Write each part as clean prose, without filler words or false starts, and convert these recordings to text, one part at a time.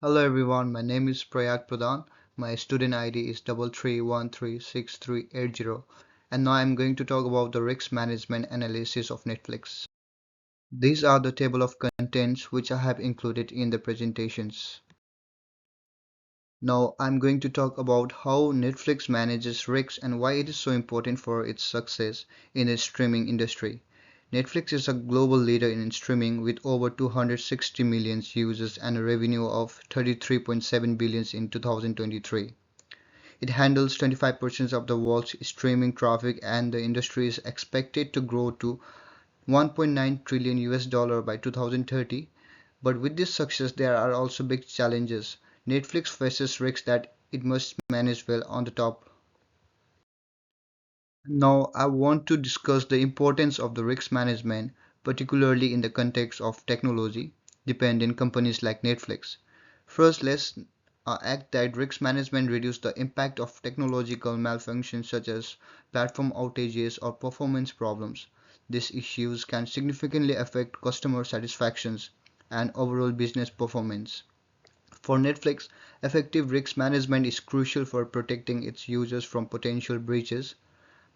Hello everyone, my name is Prayag. My student ID is 33136380, and now I'm going to talk about the risk management analysis of Netflix. These are the table of contents which I have included in the presentations. Now I'm going to talk about how Netflix manages risks and why it is so important for its success in the streaming industry. Netflix is a global leader in streaming with over 260 million users and a revenue of 33.7 billion in 2023. It handles 25% of the world's streaming traffic and the industry is expected to grow to 1.9 trillion US dollar by 2030. But with this success, there are also big challenges. Netflix faces risks that it must manage well on the top. Now, I want to discuss the importance of the risk management, particularly in the context of technology dependent companies like Netflix. First, let's act that risk management reduce the impact of technological malfunctions such as platform outages or performance problems. These issues can significantly affect customer satisfactions and overall business performance. For Netflix, effective risk management is crucial for protecting its users from potential breaches.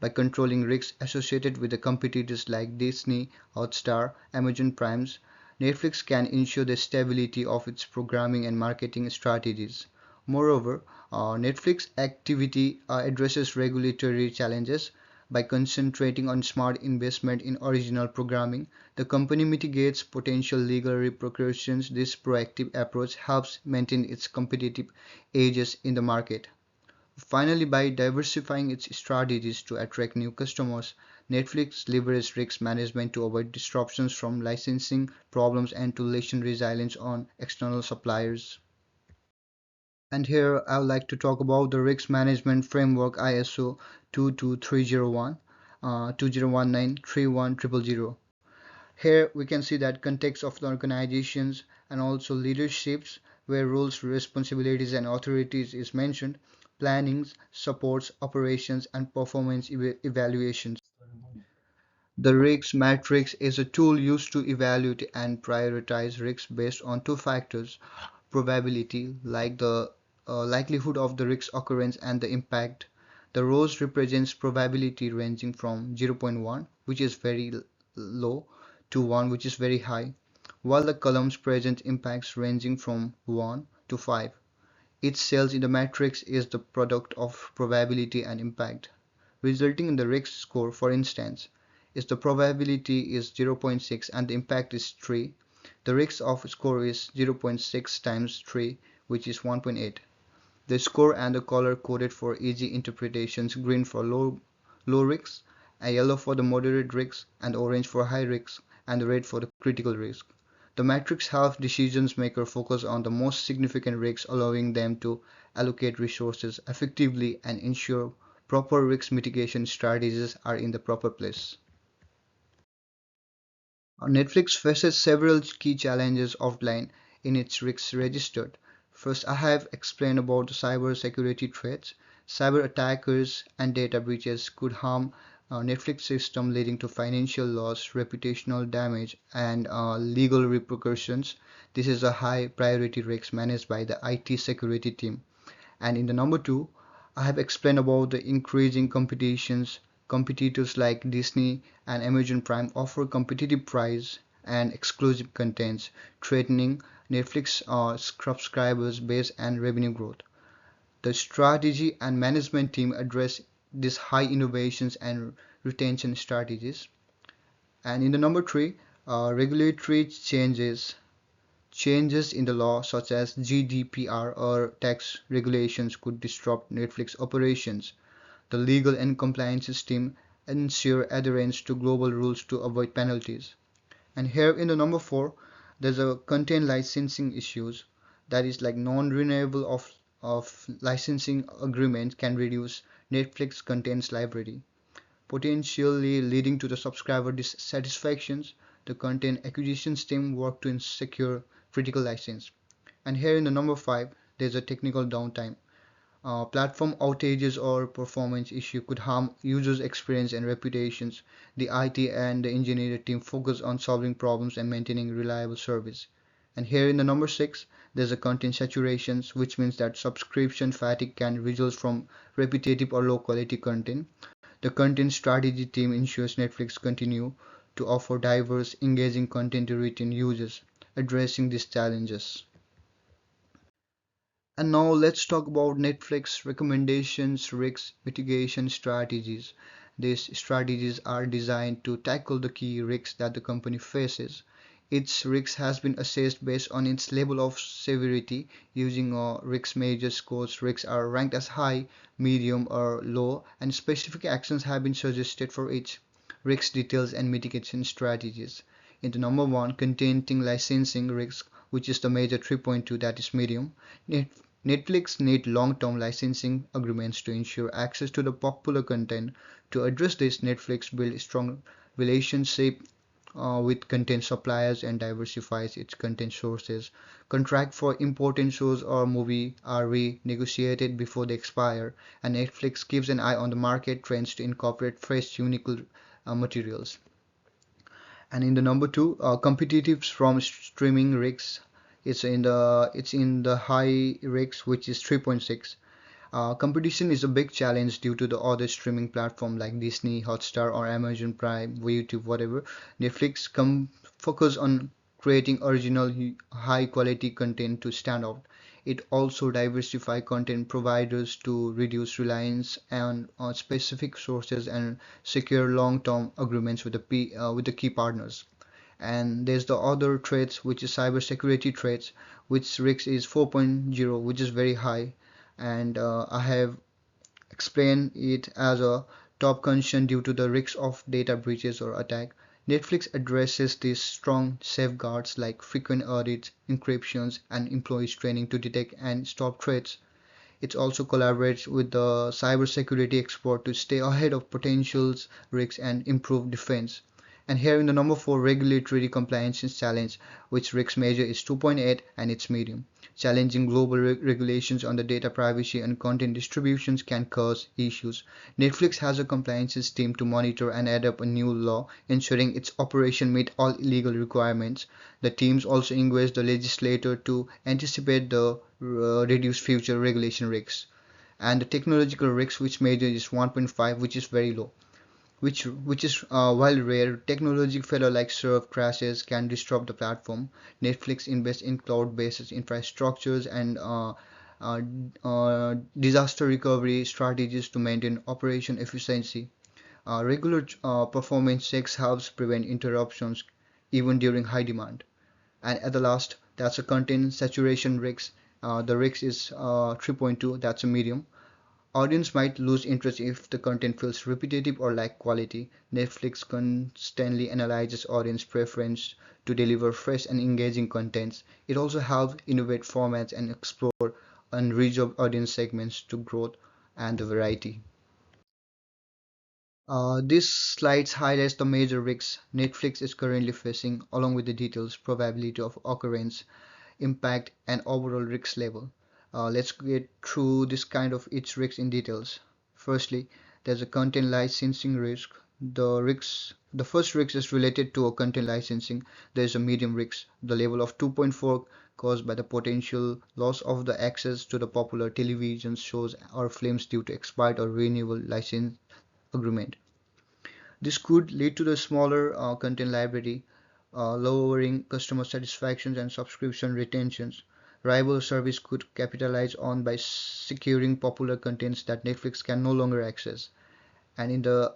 By controlling risks associated with the competitors like Disney, Hotstar, Amazon Primes, Netflix can ensure the stability of its programming and marketing strategies. Moreover, Netflix activity addresses regulatory challenges. By concentrating on smart investment in original programming, the company mitigates potential legal repercussions. This proactive approach helps maintain its competitive edges in the market. Finally, by diversifying its strategies to attract new customers, Netflix leverages risk management to avoid disruptions from licensing problems and to lessen resilience on external suppliers. And here I would like to talk about the risk management framework ISO 22301, 2019 Here we can see that context of the organizations and also leaderships where roles, responsibilities and authorities is mentioned, plannings, supports, operations and performance evaluations. The risk matrix is a tool used to evaluate and prioritize risks based on two factors, probability, like the likelihood of the risk occurrence and the impact. The rows represents probability ranging from 0.1, point 0.1, which is very low, to 1, which is very high, while the columns present impacts ranging from 1 to 5. Each cell in the matrix is the product of probability and impact, resulting in the risk score. For instance, if the probability is 0.6 and the impact is 3, the risk of score is 0.6 times 3, which is 1.8. The score and the color coded for easy interpretations: green for low risk, a yellow for the moderate risk, and orange for high risk, and red for the critical risk. The matrix helps decision makers focus on the most significant risks, allowing them to allocate resources effectively and ensure proper risk mitigation strategies are in the proper place. Netflix faces several key challenges outlined in its risks registered. First, I have explained about the cyber security threats. Cyber attackers and data breaches could harm Netflix system, leading to financial loss, reputational damage, and legal repercussions. This is a high priority risk managed by the IT security team. And in the number two, I have explained about the increasing competitions. Competitors like Disney and Amazon Prime offer competitive price and exclusive contents, threatening Netflix subscribers base and revenue growth. The strategy and management team address these high innovations and retention strategies. And in the number three, regulatory changes in the law such as GDPR or tax regulations could disrupt Netflix operations. The legal and compliance system ensure adherence to global rules to avoid penalties. And here in the number four, there's a content licensing issues, that is like non-renewable of licensing agreements can reduce Netflix contents library, potentially leading to the subscriber dissatisfactions. The content acquisitions team work to secure critical license. And here in the number five, there's a technical downtime. Platform outages or performance issue could harm users' experience and reputations. The IT and the engineering team focus on solving problems and maintaining reliable service. And here in the number 6, there's a content saturation, which means that subscription fatigue can result from repetitive or low quality content. The content strategy team ensures Netflix continue to offer diverse, engaging content to retain users, addressing these challenges. And now let's talk about Netflix recommendations, risks mitigation strategies. These strategies are designed to tackle the key risks that the company faces. Each risk has been assessed based on its level of severity using a risk major scores. Risks are ranked as high, medium, or low, and specific actions have been suggested for each risk details and mitigation strategies. In the number one, contenting licensing risk, which is the major 3.2, that is medium. Netflix need long-term licensing agreements to ensure access to the popular content. To address this, Netflix built strong relationship with content suppliers and diversifies its content sources. Contract for important shows or movie are renegotiated before they expire, and Netflix keeps an eye on the market trends to incorporate fresh, unique materials. And in the number two, competitives from streaming rigs, it's in the high rigs, which is 3.6. Competition is a big challenge due to the other streaming platform like Disney, Hotstar, or Amazon Prime, YouTube, whatever. Netflix focus on creating original, high quality content to stand out. It also diversify content providers to reduce reliance on specific sources and secure long-term agreements with the key partners. And there's the other threats, which is cybersecurity threats, which risk is 4.0, which is very high. And I have explained it as a top concern due to the risk of data breaches or attack. Netflix addresses these strong safeguards like frequent audits, encryptions, and employees training to detect and stop threats. It also collaborates with the cybersecurity expert to stay ahead of potential risks and improve defense. And here in the number 4, regulatory compliance challenge, which risk measure is 2.8 and it's medium. Challenging global regulations on the data privacy and content distributions can cause issues. Netflix has a compliance team to monitor and adapt a new law, ensuring its operation meet all legal requirements. The teams also engage the legislator to anticipate the reduced future regulation risks. And the technological risk, which measure is 1.5, which is very low, which is while rare, technology failure like server crashes can disrupt the platform. Netflix invests in cloud-based infrastructures and uh, disaster recovery strategies to maintain operation efficiency. Regular performance checks helps prevent interruptions even during high demand. And at the last, that's a content saturation risk. The risk is 3.2, that's a medium. Audience might lose interest if the content feels repetitive or lack quality. Netflix constantly analyzes audience preference to deliver fresh and engaging contents. It also helps innovate formats and explore unreached audience segments to growth and the variety. This slides highlights the major risks Netflix is currently facing, along with the details, probability of occurrence, impact, and overall risk level. Let's get through this kind of each risk in details. Firstly, there's a content licensing risk. The first risk is related to a content licensing. There's a medium risk, the level of 2.4, caused by the potential loss of the access to the popular television shows or films due to expired or renewal license agreement. This could lead to the smaller content library, lowering customer satisfaction and subscription retentions. Rival service could capitalize on by securing popular contents that Netflix can no longer access. And in the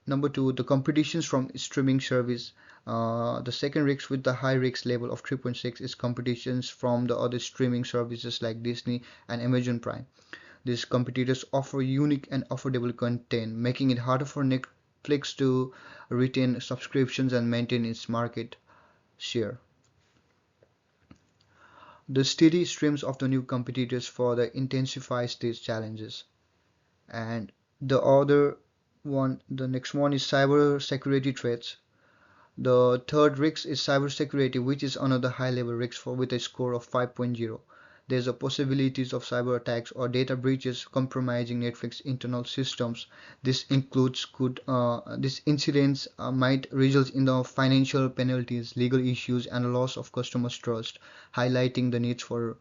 number two, the competitions from streaming service. The second risk with the high risk level of 3.6 is competitions from the other streaming services like Disney and Amazon Prime. These competitors offer unique and affordable content, making it harder for Netflix to retain subscriptions and maintain its market share. The steady streams of the new competitors further intensifies these challenges. And the next one is cyber security threats. The third risk is cybersecurity, which is another high level risk for with a score of 5.0. There's a possibilities of cyber attacks or data breaches compromising Netflix internal systems. These incidents might result in the financial penalties, legal issues, and a loss of customers' trust, highlighting the needs for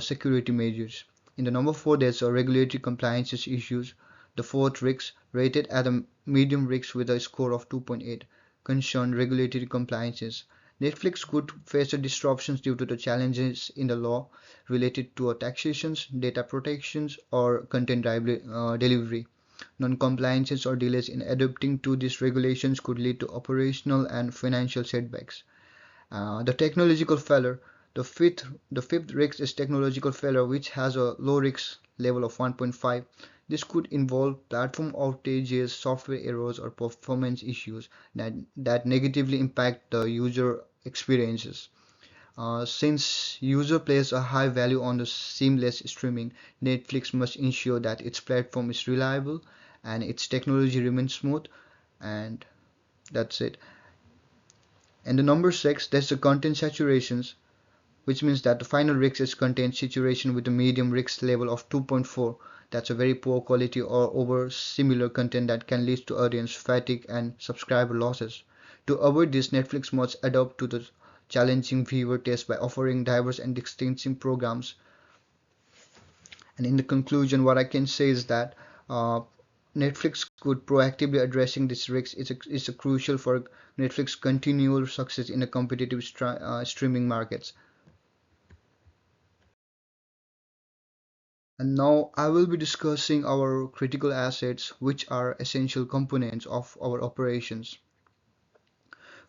security measures. In the number four, there's a regulatory compliance issues. The fourth risk, rated at a medium risk with a score of 2.8, concerned regulatory compliances. Netflix could face disruptions due to the challenges in the law related to taxations, data protections, or content delivery. Non-compliances or delays in adapting to these regulations could lead to operational and financial setbacks. The technological failure. The fifth risk is technological failure, which has a low risk level of 1.5. This could involve platform outages, software errors, or performance issues that negatively impact the user experiences. Since user place a high value on the seamless streaming, Netflix must ensure that its platform is reliable and its technology remains smooth. And that's it. And the number six, that's the content saturations, which means that the final risk is content saturation with a medium risk level of 2.4. That's a very poor quality or over similar content that can lead to audience fatigue and subscriber losses. To avoid this, Netflix must adapt to the challenging viewer test by offering diverse and distinctive programs. And in the conclusion, what I can say is that uh, Netflix could proactively addressing this risk is a crucial for Netflix continual success in the competitive streaming markets. And now I will be discussing our critical assets, which are essential components of our operations.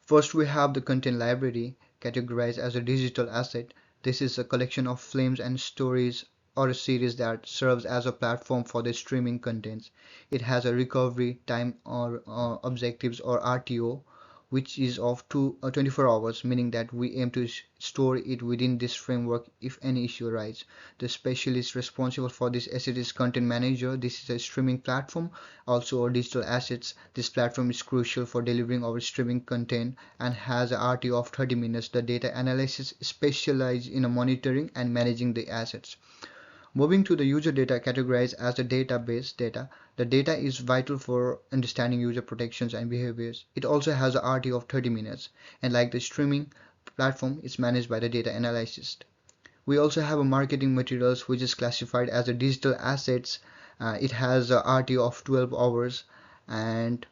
First, we have the content library, categorized as a digital asset. This is a collection of films and stories or a series that serves as a platform for the streaming contents. It has a recovery time or objectives or RTO, which is of 24 hours, meaning that we aim to store it within this framework if any issue arises. The specialist responsible for this asset is content manager. This is a streaming platform, also our digital assets. This platform is crucial for delivering our streaming content and has a RTO of 30 minutes. The data analysis specializes in monitoring and managing the assets. Moving to the user data categorized as the database data, the data is vital for understanding user protections and behaviors. It also has a RT of 30 minutes, and like the streaming platform, it's managed by the data analyst. We also have a marketing materials which is classified as a digital assets. It has a RT of 12 hours, and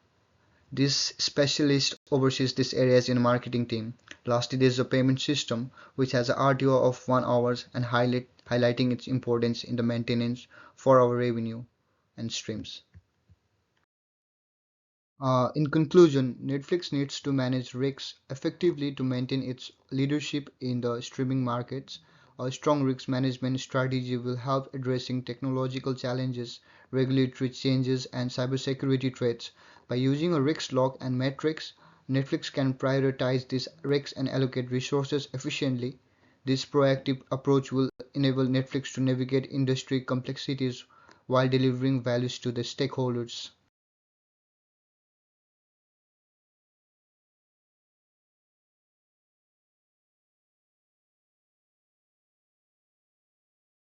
this specialist oversees these areas in the marketing team. Lastly, there is a payment system which has a RTO of 1 hour and highlighting its importance in the maintenance for our revenue and streams. In conclusion, Netflix needs to manage risks effectively to maintain its leadership in the streaming markets. A strong risk management strategy will help addressing technological challenges, regulatory changes, and cybersecurity threats. By using a risk log and metrics, Netflix can prioritize these risks and allocate resources efficiently. This proactive approach will enable Netflix to navigate industry complexities while delivering values to the stakeholders.